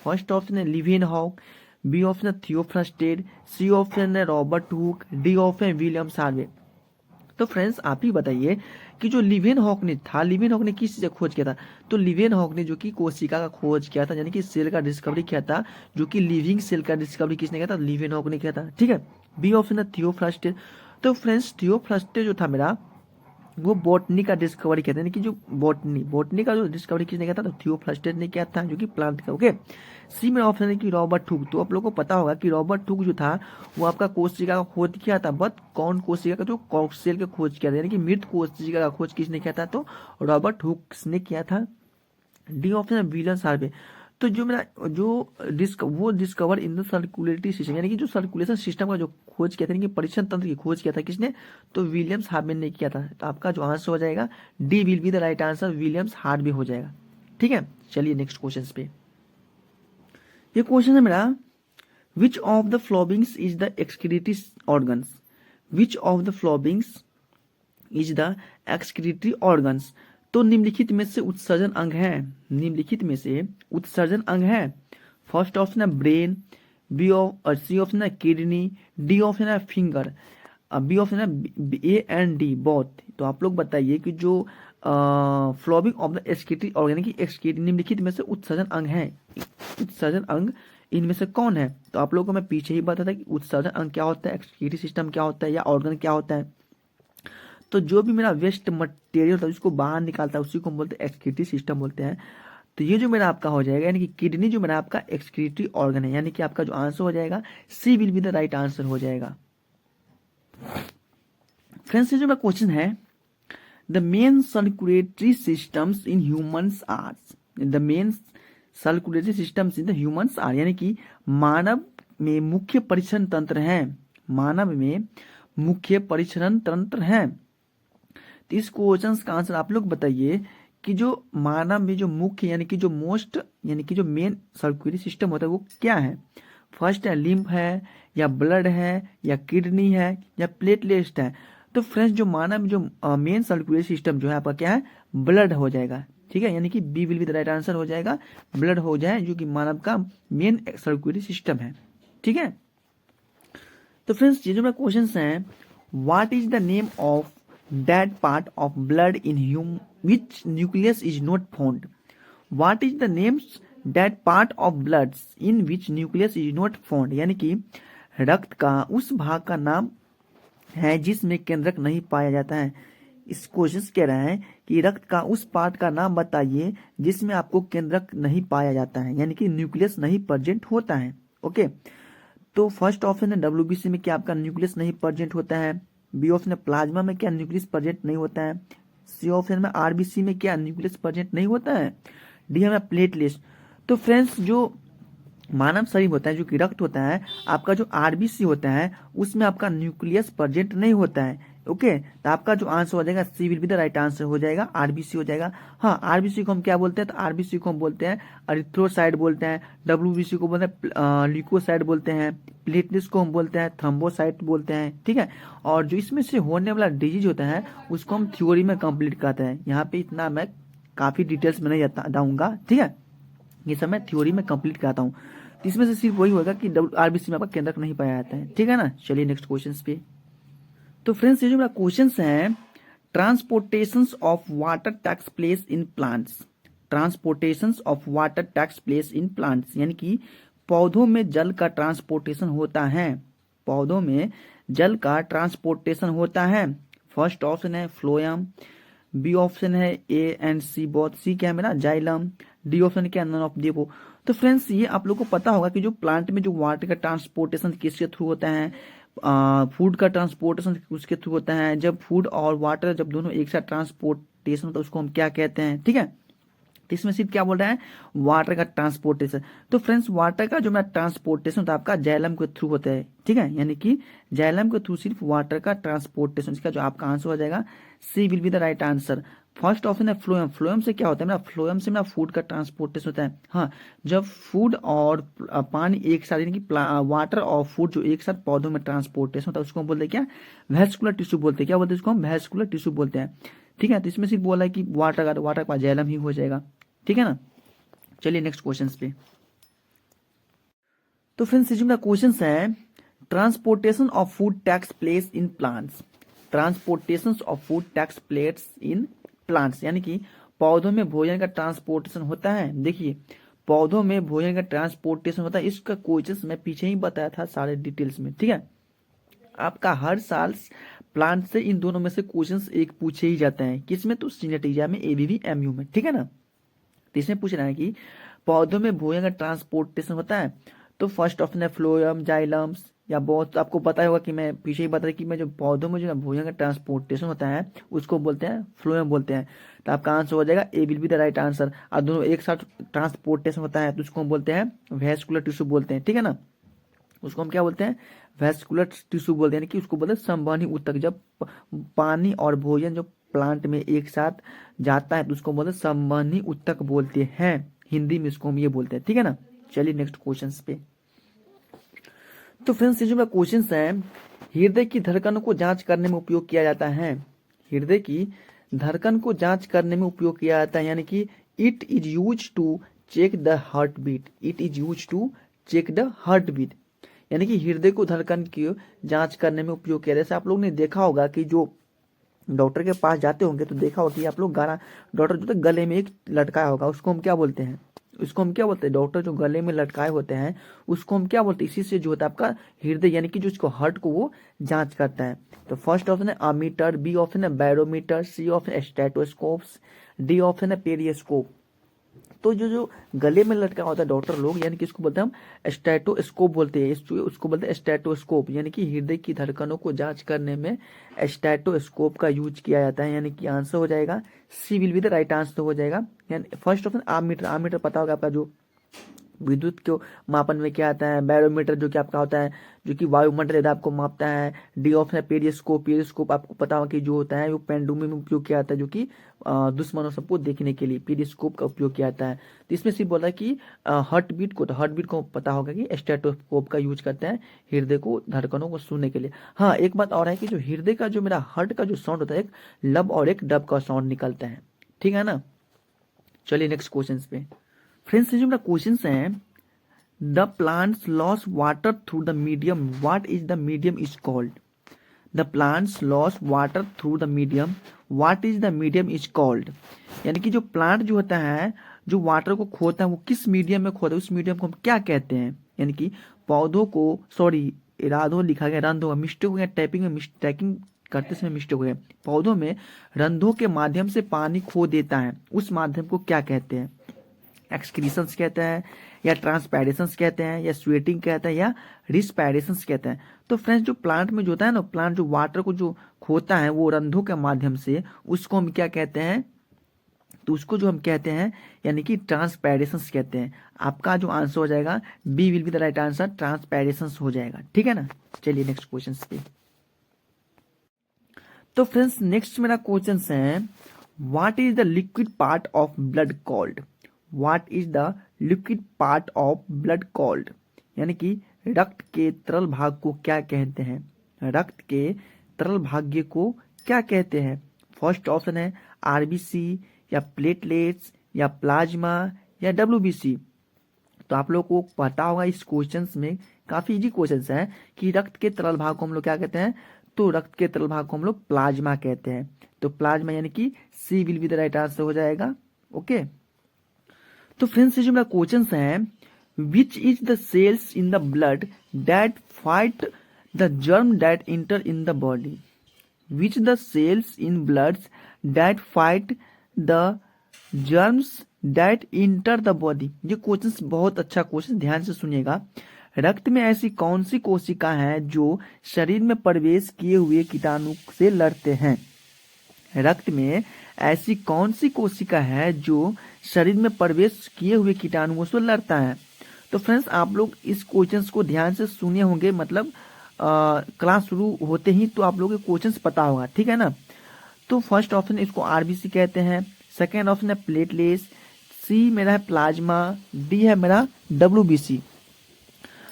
S1: फर्स्ट ऑप्शन है लीवेनहॉक, बी ऑप्शन है थियोफ्रस्टेड, सी ऑप्शन है रॉबर्ट हुक, डी ऑप्शन है विलियम हार्वे। तो फ्रेंड्स आप ही बताइए कि जो लीवेनहॉक ने था, लीवेनहॉक ने किस चीज़ का खोज किया था? तो लीवेनहॉक ने जो कि कोशिका का खोज किया था यानी कि सेल का डिस्कवरी किया था, जो कि लिविंग सेल का डिस्कवरी किसने किया था? लीवेनहॉक ने किया था। ठीक है, बी ऑप्शन है थियोफ्रस्टेड। तो फ्रेंड्स थियोफ्रस्टेड जो था मेरा वो बॉटनी का डिस्कवरी किया था यानी कि जो बॉटनी का जो डिस्कवरी किसने किया था? तो थियोफ्रस्टेड ने किया था जो कि प्लांट का। ओके, सी में ऑप्शन है कि रॉबर्ट हुक। तो आप लोगों को पता होगा कि रॉबर्ट हुक जो था वो आपका कोशिका का खोज किया था, बट कौन कोशिका का? जो कॉक्सेल का खोज किया था यानी कि मृत कोशिका का खोज किसने किया था? तो रॉबर्ट हुक ने किया था। डी ऑप्शन है विलियम हार्वे। तो जो मेरा जो वो discover in the circulatory system यानी कि जो सर्कुलेशन सिस्टम का जो खोज किया था यानी कि परीक्षण तंत्र की खोज किया था किसने? तो विलियम्स हार्वे ने किया था। तो आपका जो आंसर हो जाएगा D will be the right answer, Williams Harvey हो जाएगा। ठीक है, चलिए नेक्स्ट क्वेश्चन पे। ये क्वेश्चन है मेरा which of the followings is the excretory organs, which of the followings is the excretory organs. तो निम्नलिखित में से उत्सर्जन अंग है, निम्नलिखित में से उत्सर्जन अंग है। फर्स्ट ऑप्शन है ब्रेन, सी ऑप्शन है किडनी, डी ऑप्शन है फिंगर, बी ऑप्शन है ए एंड डी बोथ। तो आप लोग बताइए कि जो फ्लोबिंग ऑफ द एक्सक्रीटरी ऑर्गन की एक्सक्रीटरी निम्नलिखित में से उत्सर्जन अंग है, उत्सर्जन अंग इनमें से कौन है? तो आप लोगों को मैं पीछे ही बताया था कि उत्सर्जन अंग क्या होता है, एक्सक्रीटरी सिस्टम क्या होता है या ऑर्गन क्या होता है। तो जो भी मेरा वेस्ट मटेरियल होता है उसको बाहर निकालता है उसी को हम बोलते हैं एक्सक्रीटरी सिस्टम बोलते हैं। तो ये जो मेरा आपका हो जाएगा यानी कि किडनी जो मेरा आपका एक्सक्रीटरी ऑर्गन है, यानी कि आपका जो आंसर हो जाएगा C will be the right answer हो जाएगा। फ्रेंड्स ये जो मेरा क्वेश्चन है the main circulatory systems in humans are, the main circulatory systems in the humans are यानी कि मानव में मुख्य परिसरण तंत्र है, मानव में मुख्य परिसरण तंत्र है। तो इस क्वेश्चन का आंसर आप लोग बताइए कि जो मानव में जो मुख्य यानी कि जो मोस्ट यानी कि जो मेन सर्कुलेटरी सिस्टम होता है वो क्या है? फर्स्ट है लिम्फ है या ब्लड है या किडनी है या प्लेटलेट है। तो फ्रेंड्स जो मानव में जो मेन सर्कुलेटरी सिस्टम जो है आपका क्या है? ब्लड हो जाएगा। ठीक है, यानी कि B will be the right answer हो जाएगा, ब्लड हो जाए जो कि मानव का मेन सर्कुलेटरी सिस्टम है। ठीक है, तो फ्रेंड्स ये जो मेरा क्वेश्चन है what is the name of that part of blood in Hume which nucleus is not found, what is the names that part of blood in which nucleus is not found यानी कि रक्त का उस भाग का नाम है जिसमें केंद्रक नहीं पाया जाता है। इस क्वेश्चन कह रहा है कि रक्त का उस पार्ट का नाम बताइए जिसमें आपको केंद्रक नहीं पाया जाता है यानी कि न्यूक्लियस नहीं प्रेजेंट होता है। ओके, तो फर्स्ट ऑप्शन है डब्ल्यूबीसी में क्या आपका न्यूक्लियस नहीं प्रेजेंट होता है, बी ऑप्शन है प्लाज्मा में क्या न्यूक्लियस प्रेजेंट नहीं होता है, सी ऑप्शन में आरबीसी में क्या न्यूक्लियस प्रेजेंट नहीं होता है, डी है प्लेटलेट्स। तो फ्रेंड्स जो मानव शरीर होता है जो कि रक्त होता है आपका जो आरबीसी होता है उसमें आपका न्यूक्लियस प्रेजेंट नहीं होता है। ओके, तो आपका जो आंसर हो जाएगा C will be the right answer हो जाएगा, आरबीसी हो जाएगा। हाँ, आरबीसी को हम क्या बोलते हैं? तो आरबीसी को हम बोलते हैं एरिथ्रोसाइट बोलते हैं, डब्ल्यूबीसी को बोलते हैं ल्यूकोसाइट बोलते हैं, प्लेटलेट्स को हम बोलते हैं थ्रोम्बोसाइट बोलते हैं। ठीक है, और जो इसमें से होने वाला डिजीज होता है उसको हम थ्योरी में कंप्लीट करते हैं। यहाँ पे इतना मैं काफी डिटेल्स में नहीं जाऊंगा। ठीक है, ये सब मैं थ्योरी में कंप्लीट कराता हूँ। तो इसमें से सिर्फ वही होगा कि आरबीसी में आपका केंद्रक नहीं पाया जाता है, ठीक है ना। चलिए नेक्स्ट क्वेश्चन पे। तो फ्रेंड्स ये जो मेरा क्वेश्चन है, transportation of water takes place in plants. Transportation of water takes place in plants यानी कि पौधों में जल का ट्रांसपोर्टेशन होता है। पौधों में जल का ट्रांसपोर्टेशन होता है। फर्स्ट ऑप्शन है फ्लोएम, बी ऑप्शन है ए एंड सी बोथ, सी क्या है मेरा जाइलम, डी ऑप्शन क्या नन ऑफ देखो। तो फ्रेंड्स ये आप लोग को पता होगा कि जो प्लांट में जो वाटर का ट्रांसपोर्टेशन किसके थ्रू होता है, फूड का ट्रांसपोर्टेशन उसके थ्रू होता है। जब फूड और वाटर जब दोनों एक साथ ट्रांसपोर्टेशन होता है उसको हम क्या कहते हैं, ठीक है। तो इसमें सिर्फ क्या बोल रहा है, वाटर का ट्रांसपोर्टेशन। तो फ्रेंड्स वाटर का जो मेरा ट्रांसपोर्टेशन होता है आपका जाइलम के थ्रू होता है, ठीक है, यानी कि जाइलम के थ्रू सिर्फ वाटर का ट्रांसपोर्टेशन। इसका जो आपका आंसर हो जाएगा C will be the right answer. First option है फ्लोएम। फ्लोएम से क्या होता है मेरा, फ्लोएम से मेरा फूड का ट्रांसपोर्टेशन होता है। हाँ, जब फूड और पानी एक साथ यानी कि वाटर और फूड जो एक साथ पौधों में ट्रांसपोर्टेशन होता है उसको हम बोलते हैं क्या, वेस्कुलर टिश्यू बोलते हैं। क्या बोलते हैं इसको हम, वेस्कुलर टिश्यू बोलते हैं, ठीक है। तो इसमें सिर्फ बोला है कि वाटर का जाइलम ही हो जाएगा, ठीक है ना। चलिए नेक्स्ट क्वेश्चन पे। तो फ्रेंड्स जो मेरा क्वेश्चन है, transportation of food takes place in plants. Transportation of food takes place in plants यानी कि पौधों में भोजन का ट्रांसपोर्टेशन होता है। देखिए पौधों में भोजन का ट्रांसपोर्टेशन होता है, इसका क्वेश्चन मैं पीछे ही बताया था सारे डिटेल्स में, ठीक है। आपका हर साल प्लांट से इन दोनों में से क्वेश्चंस एक पूछे ही जाते हैं, किसमें, तो सिनेटिजा में, एबीवी एमयू में, ठीक है ना। तो इसमें पूछ रहा है कि पौधों में भोजन का ट्रांसपोर्टेशन होता है। तो फर्स्ट ऑप्शन है फ्लोएम, जाइलम्स या बहुत आपको पता होगा कि मैं पीछे ही बता रहा कि मैं जो पौधों में जो भोजन का ट्रांसपोर्टेशन होता है उसको बोलते हैं फ्लोएम बोलते हैं। तो आपका आंसर हो जाएगा A will be the right answer. और दोनों एक साथ ट्रांसपोर्टेशन होता है तो उसको हम बोलते हैं वेस्कुलर टिश्यू बोलते हैं, ठीक है ना। उसको हम क्या बोलते हैं, वेस्कुलर टिश्यू बोलते हैं, यानी कि उसको बोलते हैं संवहनी ऊतक। जब पानी और भोजन जो प्लांट में एक साथ जाता है तो उसको बोलते हैं संवहनी ऊतक बोलते हैं, हिंदी में इसको हम ये बोलते हैं, ठीक है ना। चलिए नेक्स्ट क्वेश्चन पे। तो फ्रेंड्स ये जो मेरा क्वेश्चन है, हृदय की धड़कनों को जांच करने में उपयोग किया जाता है। हृदय की धड़कन को जांच करने में उपयोग किया जाता है, यानी कि it is use to check the heart beat. It is use to check the heart beat यानी कि हृदय को धड़कन की जांच करने में उपयोग किया। जैसे आप लोग ने देखा होगा कि जो डॉक्टर के पास जाते होंगे तो देखा होगा कि आप लोग गाना डॉक्टर जो गले में एक लटकाया होगा उसको हम क्या बोलते हैं, उसको हम क्या बोलते हैं, डॉक्टर जो गले में लटकाए होते हैं उसको हम क्या बोलते हैं। इसी से जो होता है आपका हृदय यानी कि जो उसको हार्ट को वो जांच करता है। तो फर्स्ट ऑप्शन है अमीटर, बी ऑप्शन है बैरोमीटर, सी ऑप्शन है स्टेटोस्कोप्स, डी ऑप्शन है पेरियोस्कोप। तो जो गले में लटका होता है डॉक्टर लोग यानी कि इसको बोलते हैं हम स्टेटोस्कोप बोलते हैं, उसको बोलते हैं स्टेटोस्कोप। यानी कि हृदय की धड़कनों को जांच करने में स्टेटोस्कोप का यूज किया जाता है, यानी कि आंसर हो जाएगा C will be the right answer हो जाएगा। यानी फर्स्ट ऑप्शन आमीटर। आमीटर पता होगा आपका जो विद्युत को मापन में क्या आता है, बैरोमीटर जो कि आपका होता है जो कि वायुमंडलीय दाब को मापता है। डी ऑप्शन है पेरियोस्कोप। पेरियोस्कोप आपको पता होगा कि जो होता है वो पेंडुलम में उपयोग किया जाता है जो कि दुश्मनों सबको देखने के लिए पेरियोस्कोप का उपयोग किया जाता है। तो इसमें सिर्फ बोला कि हार्ट बीट को, तो हार्ट बीट को पता होगा कि स्टेटोस्कोप का यूज करते हैं हृदय को धड़कनों को सुनने के लिए। हाँ एक बात और है कि जो हृदय का जो मेरा हार्ट का जो साउंड होता है एक लब और एक डब का साउंड निकलता है, ठीक है ना। चलिए नेक्स्ट क्वेश्चन पे। फ्रेंड्स जो मेरा क्वेश्चन है, the plants loss water through the medium, what is the medium is called. The plants loss water through the medium, what is the medium is called. यानी कि जो प्लांट जो होता है जो वाटर को खोता है वो किस मीडियम में खोता है, उस मीडियम को हम क्या कहते हैं। यानी कि पौधों को, सॉरी राधो लिखा गया रंध्रों, मिस्टेक हो गया, टाइपिंग में टाइपिंग करते समय मिस्टेक हो गया। पौधों में रंध्रों के माध्यम से पानी खो देता है, उस माध्यम को क्या कहते हैं। एक्सक्रीशंस कहते हैं या ट्रांसपैरेशंस कहते हैं या स्वेटिंग कहते हैं या रिस्पैरेशंस कहते हैं। तो फ्रेंड्स जो प्लांट में जो होता है ना, प्लांट जो वाटर को जो खोता है वो रंध्रों के माध्यम से, उसको हम क्या कहते हैं, तो उसको जो हम कहते हैं यानी कि ट्रांसपैरेशंस कहते हैं। आपका जो आंसर हो जाएगा B will be the right answer, transpirations हो जाएगा, ठीक है ना। चलिए नेक्स्ट क्वेश्चन पे। तो फ्रेंड्स नेक्स्ट मेरा क्वेश्चन है, what is the liquid part of blood called. What is the liquid part of blood called, यानी कि रक्त के तरल भाग को क्या कहते हैं। रक्त के तरल भाग्य को क्या कहते हैं। फर्स्ट ऑप्शन है आरबीसी या प्लेटलेट्स या प्लाज्मा या डब्ल्यूबीसी। तो आप लोग को पता होगा इस क्वेश्चन में, काफी इजी क्वेश्चन है कि रक्त के तरल भाग को हम लोग क्या कहते हैं, तो रक्त के तरल भाग को हम लोग प्लाज्मा कहते हैं। तो प्लाज्मा यानी कि C will be the right answer हो जाएगा। ओके, तो फ्रेंड्स जो मेरा क्वेश्चन है, which is the cells in the blood that fight the germ that enter in the body, which the cells in blood that fight the germs that enter the body. ये क्वेश्चन बहुत अच्छा क्वेश्चन, ध्यान से सुनिएगा। रक्त में ऐसी कौन सी कोशिका है जो शरीर में प्रवेश किए हुए कीटाणु से लड़ते हैं, रक्त में ऐसी कौन सी कोशिका है जो शरीर में प्रवेश किए हुए कीटाणुओं से लड़ता है। तो फ्रेंड्स आप लोग इस क्वेश्चन को ध्यान से सुने होंगे, मतलब क्लास शुरू होते ही तो आप लोगों को क्वेश्चन पता होगा, ठीक है ना। तो फर्स्ट ऑप्शन इसको आरबीसी कहते हैं, सेकेंड ऑप्शन है प्लेटलेट्स, सी मेरा है प्लाज्मा, डी है मेरा डब्ल्यूबीसी।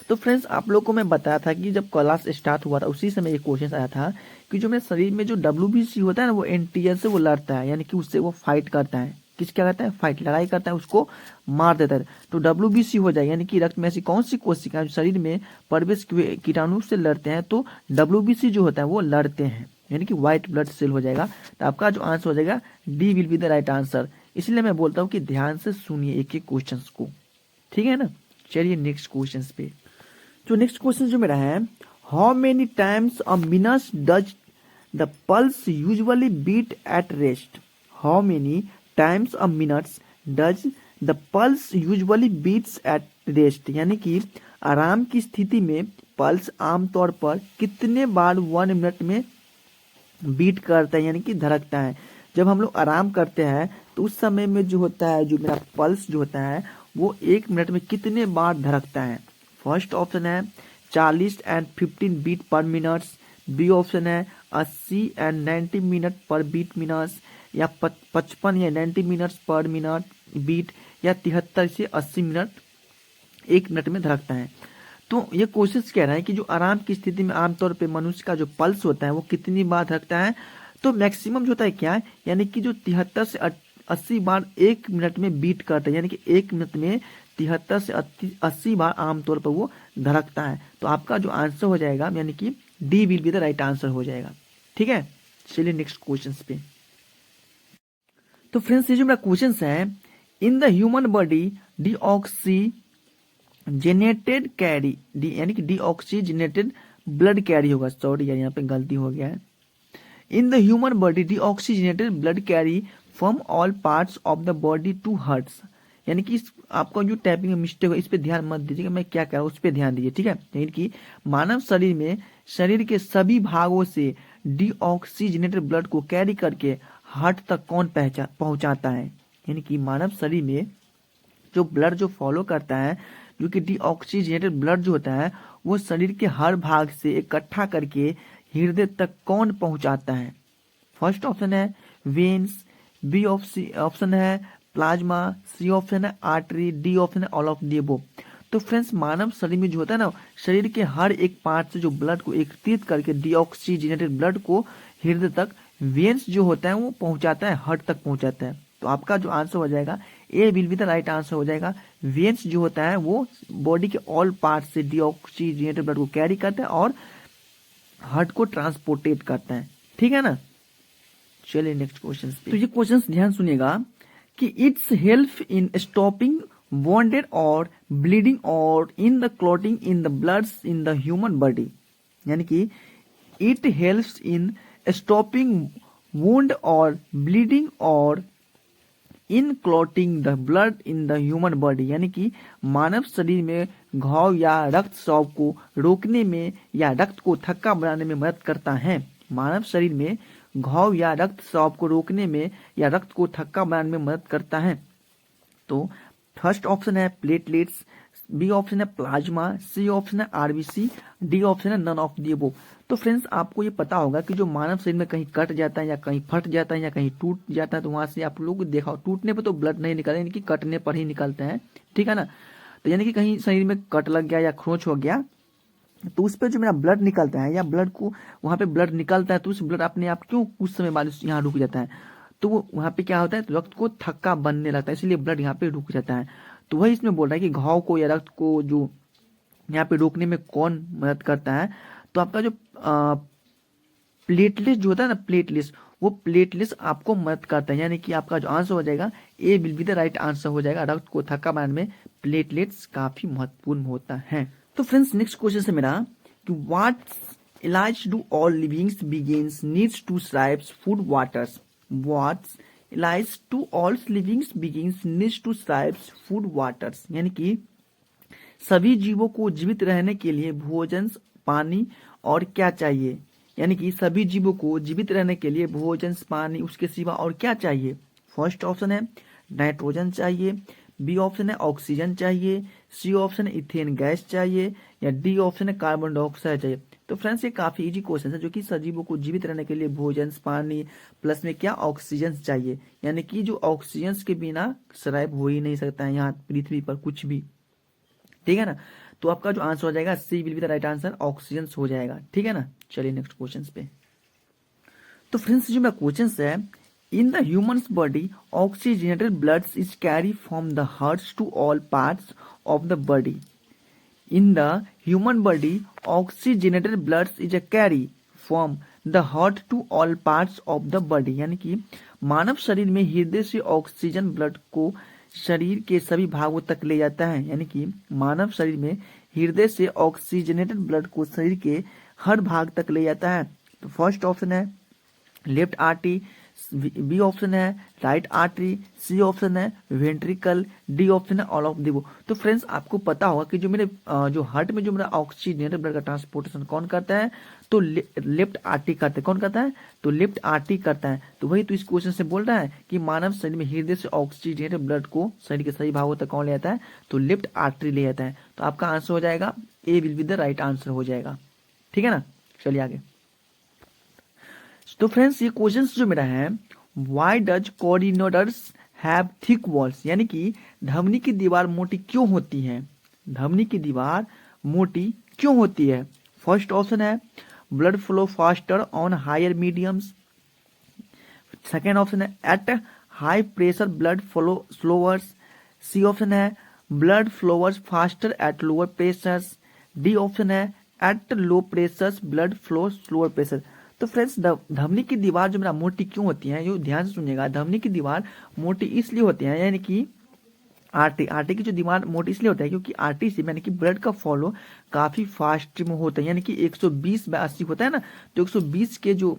S1: तो फ्रेंड्स आप लोग को मैं बताया था कि जब क्लास स्टार्ट हुआ था उसी समय एक क्वेश्चन आया था कि जो मेरे शरीर में जो डब्ल्यूबीसी होता है ना वो एनटीएल से वो लड़ता है, यानी कि उससे वो फाइट करता है। किस क्या करता है, फाइट, लड़ाई करता है, उसको मार देता है। तो डब्ल्यूबीसी हो जाएगा, यानी कि रक्त में ऐसी कौन सी कोशिका है शरीर में प्रवेश किए कीटाणु से लड़ते हैं, तो डब्ल्यूबीसी जो होता है वो लड़ते हैं, यानी कि व्हाइट ब्लड सेल हो जाएगा। तो आपका जो आंसर हो जाएगा D will be the right answer. इसलिए मैं बोलता हूँ कि ध्यान से सुनिए एक एक क्वेश्चन को, ठीक है ना। चलिए नेक्स्ट क्वेश्चन पे। तो नेक्स्ट क्वेश्चन जो मेरा है, how many times a minute does the pulse usually beat at rest, how many times a minute does the pulse usually beats at rest, यानी कि आराम की स्थिति में पल्स आमतौर पर कितने बार 1 मिनट में बीट करता है, यानी कि धड़कता है। जब हम लोग आराम करते हैं तो उस समय में जो होता है, जो मेरा पल्स जो होता है वो 1 मिनट में कितने बार धड़कता है। फर्स्ट ऑप्शन है 40 and 15 beat per minute, B option है 80 and 90 minute per beat minute, या 55 या 90 मिनट पर मिनट बीट, या 73 से 80 मिनट 1 मिनट में धड़कता है। तो ये कोशिश कह रहा है कि जो आराम की स्थिति में आमतौर पे मनुष्य का जो पल्स होता है वो कितनी बार धड़कता है। तो मैक्सिमम जो होता है क्या है, यानी कि जो 73 से 80 बार 1 मिनट में बीट करता है, यानी कि 1 मिनट में 73 से 80 बार आमतौर पर वो धड़कता है। तो आपका जो आंसर हो जाएगा, यानी कि D will be the right answer हो जाएगा, ठीक है। चलिए नेक्स्ट क्वेश्चन पे। तो फ्रेंड्स ये जो मेरा क्वेश्चन है, in the human body deoxygenated carry, यानी कि डीऑक्सीजनेटेड ब्लड कैरी होगा, सॉरी यार यहाँ पे गलती हो गया है। In the human body deoxygenated blood carry from all parts of the body to hearts, यानी कि आपको जो टाइपिंग में मिस्टेक हो इस पे ध्यान मत दीजिएगा, मैं क्या कह रहा हूँ उस पे ध्यान दीजिए, ठीक है। यानी कि मानव शरीर में शरीर के सभी भागों से डीऑक्सीजनेटेड ब्लड को कैरी करके हार्ट तक कौन पहुंचाता है, यानी कि मानव शरीर में जो ब्लड जो फॉलो करता है, जो कि डीऑक्सीजनेटेड ब्लड जो होता है वो शरीर के हर भाग से इकट्ठा करके हृदय तक कौन पहुंचाता है। फर्स्ट ऑप्शन है वेन्स, बी ऑप्शन है प्लाज्मा, सी ऑप्शन है आर्टरी, डी ऑप्शन है ऑल ऑफ द अबव। तो फ्रेंड्स मानव शरीर में जो होता है ना, शरीर के हर एक पार्ट से जो ब्लड को एकत्रित करके डीऑक्सीजनेटेड ब्लड को हृदय तक वेन्स जो होता है वो पहुंचाता है, हार्ट तक पहुंचाता है। तो आपका जो आंसर हो जाएगा A will be the right answer हो जाएगा। वेन्स जो होता है वो बॉडी के ऑल पार्ट से डीऑक्सीजनेटेड ब्लड को कैरी करता है और हार्ट को ट्रांसपोर्टेट करता है, ठीक है ना। चलिए नेक्स्ट क्वेश्चन। तो ये क्वेश्चन ध्यान सुनिएगा कि it's help in stopping bonded और ब्लीडिंग और in the clotting in the bloods in the human body, यानी कि it helps in stopping wound और ब्लीडिंग और in clotting the blood in the human body, यानी कि मानव शरीर में घाव या रक्तस्राव को रोकने में या रक्त को थक्का बनाने में मदद करता है। मानव शरीर में घाव या रक्तस्राव को रोकने में या रक्त को थक्का बनाने में मदद करता है। तो फर्स्ट ऑप्शन है प्लेटलेट्स, बी ऑप्शन है प्लाज्मा, सी ऑप्शन है आरबीसी, डी ऑप्शन है नन ऑफ द अबव। तो फ्रेंड्स आपको ये पता होगा कि जो मानव शरीर में कहीं कट जाता है या कहीं फट जाता है या कहीं टूट जाता है तो वहां से आप लोग देखा हो, टूटने पर तो ब्लड नहीं निकलता, यानी कि कटने पर ही निकलता है, ठीक है ना। तो यानी कि कहीं शरीर में कट लग गया या खरोंच हो गया तो उस पर जो मेरा ब्लड निकलता है या ब्लड को वहां पे ब्लड निकलता है तो उस ब्लड अपने आप क्यों कुछ समय बाद यहाँ रुक जाता है, तो वो वहां पे क्या होता है, तो रक्त को थक्का बनने लगता है, इसलिए ब्लड यहाँ पे रुक जाता है। तो वही इसमें बोल रहा है कि घाव को या रक्त को जो यहाँ पे रोकने में कौन मदद करता है। तो आपका जो प्लेटलेट्स जो होता है ना, प्लेटलेट्स, वो प्लेटलेट्स आपको मदद करता है, यानी कि आपका जो आंसर हो जाएगा A will be the right answer हो जाएगा। रक्त को थक्का बनाने में प्लेटलेट्स काफी महत्वपूर्ण होता है। तो फ्रेंड्स नेक्स्ट क्वेश्चन है मेरा कि what else do all livings beings needs to survive food waters. What else to all livings beings needs to survive food waters, यानी कि सभी जीवों को जीवित रहने के लिए भोजन, पानी और क्या चाहिए। यानी कि सभी जीवों को जीवित रहने के लिए भोजन, पानी, उसके सिवा और क्या चाहिए। फर्स्ट ऑप्शन है नाइट्रोजन चाहिए, बी ऑप्शन है ऑक्सीजन चाहिए, सी ऑप्शन है इथेन गैस चाहिए, या डी ऑप्शन है कार्बन डाइऑक्साइड चाहिए। तो फ्रेंड्स ये काफी इजी क्वेश्चन है, जो कि सजीवों को जीवित रहने के लिए भोजन, पानी प्लस में क्या ऑक्सीजन चाहिए, यानी कि जो ऑक्सीजन के बिना सर्वाइव हो ही नहीं सकता है यहाँ पृथ्वी पर कुछ भी, ठीक है ना। तो आपका जो आंसर हो जाएगा C will be the right answer, oxygen हो जाएगा, ठीक है ना। चलिए नेक्स्ट क्वेश्चन पे। तो फ्रेंड्स जो मेरा क्वेश्चन है, in the humans body oxygenated blood is carry from the hearts to all parts of the body. In the human body oxygenated blood is carry from the heart to all parts of the body, यानी कि मानव शरीर में हृदय से ऑक्सीजन ब्लड को शरीर के सभी भागों तक ले जाता है। यानी कि मानव शरीर में हृदय से ऑक्सीजनेटेड ब्लड को शरीर के हर भाग तक ले जाता है। तो फर्स्ट ऑप्शन है लेफ्ट आर्टरी, बी ऑप्शन है राइट आर्टरी, सी ऑप्शन है वेंट्रिकल, डी ऑप्शन है ऑल ऑफ द वो। तो फ्रेंड्स आपको पता होगा कि जो मेरे जो हार्ट में जो मेरा ऑक्सीजनेटेड ब्लड का ट्रांसपोर्टेशन कौन करता है, तो लेफ्ट आर्टरी करता है। कौन करता है, तो लेफ्ट आर्टरी करता है। तो वही तो इस क्वेश्चन से बोल रहा है कि मानव शरीर में हृदय से ऑक्सीजनेटेड ब्लड को शरीर के सही भागों तक कौन ले जाता है, तो लेफ्ट आर्टरी ले जाता है। तो आपका आंसर हो जाएगा A will be the right answer हो जाएगा, ठीक है ना। चलिए आगे। तो फ्रेंड्स ये क्वेश्चन जो मेरा है, why does corridors have thick walls, यानी कि धमनी की दीवार मोटी क्यों होती है। धमनी की दीवार मोटी क्यों होती है। फर्स्ट ऑप्शन है blood flow faster on higher mediums, second option है at high pressure blood flow slowers, C option है blood flowers faster at lower pressures, D option है at low pressures blood flow slower pressure. तो फ्रेंड्स धमनी की दीवार जो मेरा मोटी क्यों होती है, ये ध्यान से सुनिएगा। धमनी की दीवार मोटी इसलिए होती है, यानी कि आर्टरी की जो दीवार मोटी इसलिए होता है क्योंकि आर्टरी से यानी कि ब्लड का फॉलो काफी फास्ट में होता है, यानी कि 120/80 होता है ना। तो 120 के जो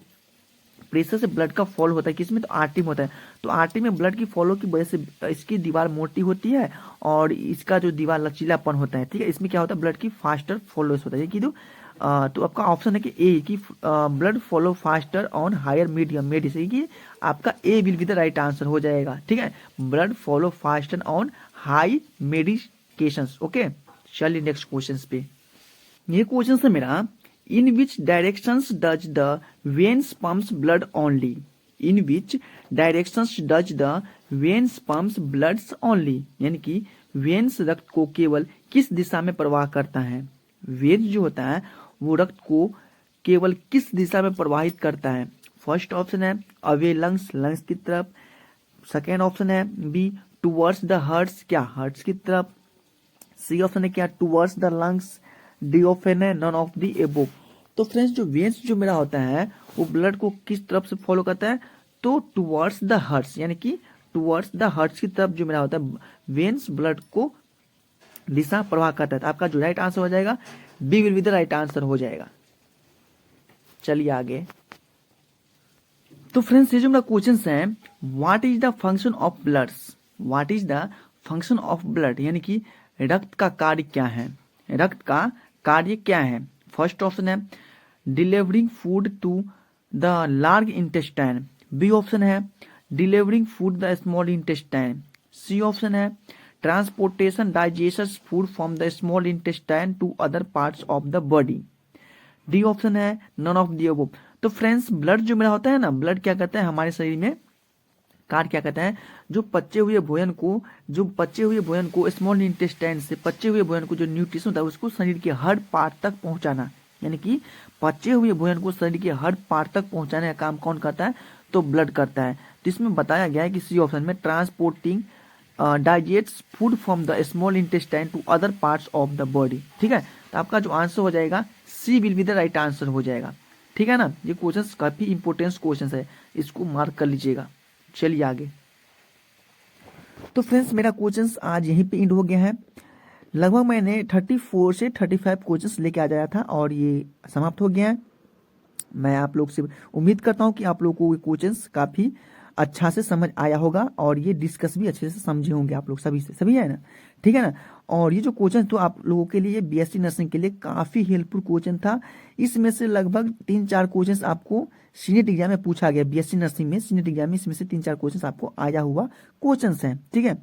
S1: प्रेशर से ब्लड का फॉलो होता है किसमें, तो आर्टरी में होता है। तो आर्टरी में ब्लड की फॉलो की वजह से इसकी दीवार मोटी होती है और इसका जो दीवार लचीलापन होता है, ठीक है। इसमें क्या होता है, ब्लड की फास्टर फॉलो होता है कि तो आपका ऑप्शन है कि ए की blood follow faster on higher medium medicine, की आपका A will be the right answer हो जाएगा, ठीक है। Blood follow faster on high medications, okay. चलिए नेक्स्ट क्वेश्चन पे। ये क्वेश्चन है मेरा, in which directions does the veins pumps blood only. In which directions does the veins pumps blood only, यानी कि वेन्स रक्त को केवल किस दिशा में प्रवाह करता है। वेन्स जो होता है वो रक्त को केवल किस दिशा में प्रवाहित करता है। फर्स्ट ऑप्शन है अवे लंग्स, लंग्स की तरफ, सेकेंड ऑप्शन है बी टुवर्ड्स द हार्ट्स, क्या हार्ट्स की तरफ, सी ऑप्शन है क्या towards the lungs, D option है नॉन ऑफ द एबोव। तो फ्रेंड्स जो वेन्स जो मेरा होता है वो ब्लड को किस तरफ से फॉलो करता है, तो टुवर्ड्स द हार्ट्स, यानी कि टुवर्ड्स द हार्ट्स की तरफ जो मेरा होता है वेन्स ब्लड को दिशा प्रवाह करता है। तो आपका जो राइट आंसर हो जाएगा B will be the right answer हो जाएगा। चलिए आगे। तो फ्रेंड्स ये जो मेरा क्वेश्चन है, what is the function of bloods, what is the function of blood, यानी कि रक्त का कार्य क्या है। रक्त का कार्य क्या है। फर्स्ट ऑप्शन है delivering food to the large intestine, B option है delivering food the small intestine, C option है transportation digestion food from the small intestine to other parts of the body, D option है नॉन ऑफ द अबव। तो फ्रेंड्स ब्लड जो मेरा होता है ना, ब्लड क्या करता है हमारे शरीर में कार्य क्या कहता है, जो पचे हुए भोजन को स्मॉल इंटेस्टाइन से पचे हुए भोजन को जो न्यूट्रिशन होता है उसको शरीर के हर पार्ट तक पहुंचाना, यानी कि पचे हुए भोजन को शरीर के हर पार्ट तक पहुंचाने का काम कौन करता है, तो ब्लड करता है। तो इसमें बताया गया है कि सी ऑप्शन में transporting digests food from the small intestine to other parts of the body. ठीक है, तो आपका जो आंसर हो जाएगा C will be the right answer हो जाएगा। ठीक है ना, ये क्वेश्चन काफी इंपॉर्टेंट क्वेश्चन है, इसको मार्क कर लीजिएगा। चलिए आगे। तो फ्रेंड्स मेरा क्वेश्चन आज यहीं पे एंड हो गया है। लगभग मैंने 34 से 35 क्वेश्चंस लेके आ जाया था और ये समाप्त हो गया है। मैं आप लोग से उम्मीद करता हूँ कि आप लोगों को ये क्वेश्चंस काफी अच्छा से समझ आया होगा और ये डिस्कस भी अच्छे से समझे होंगे आप लोग सभी से, सभी है ना। ठीक है ना, और ये जो क्वेश्चन तो आप लोगों के लिए बीएससी नर्सिंग के लिए काफी हेल्पफुल क्वेश्चन था। इसमें से लगभग 3-4 क्वेश्चंस आपको सीनेट एग्जाम में पूछा गया, बीएससी नर्सिंग में सीनेट एग्जाम में इसमें से 3-4 क्वेश्चंस आपको आया हुआ क्वेश्चंस हैं। ठीक है,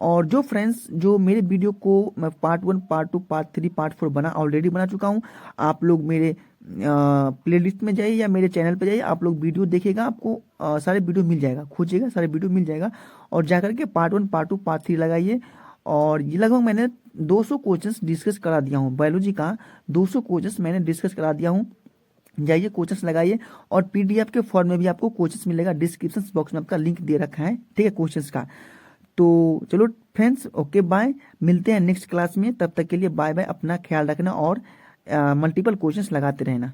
S1: और जो फ्रेंड्स जो मेरे वीडियो को मैं part 1, part 2, part 3, part 4 already बना चुका हूँ। आप लोग मेरे प्लेलिस्ट में जाइए या मेरे चैनल पे जाइए, आप लोग वीडियो देखिएगा, आपको सारे वीडियो मिल जाएगा, खोजिएगा सारे वीडियो मिल जाएगा और जाकर के पार्ट 1, पार्ट 2, पार्ट 3 लगाइए। और ये लगभग मैंने 200 क्वेश्चंस डिस्कस करा दिया हूँ, बायोलॉजी का 200 क्वेश्चंस मैंने डिस्कस करा दिया हूँ। जाइए क्वेश्चंस लगाइए और पीडीएफ के फॉर्म में भी आपको क्वेश्चंस मिलेगा, डिस्क्रिप्शन बॉक्स में आपका लिंक दे रखा है। ठीक है, क्वेश्चंस का। तो चलो फ्रेंड्स, ओके बाय, मिलते हैं नेक्स्ट क्लास में। तब तक के लिए बाय बाय, अपना ख्याल रखना और मल्टीपल क्वेश्चंस लगाते रहना।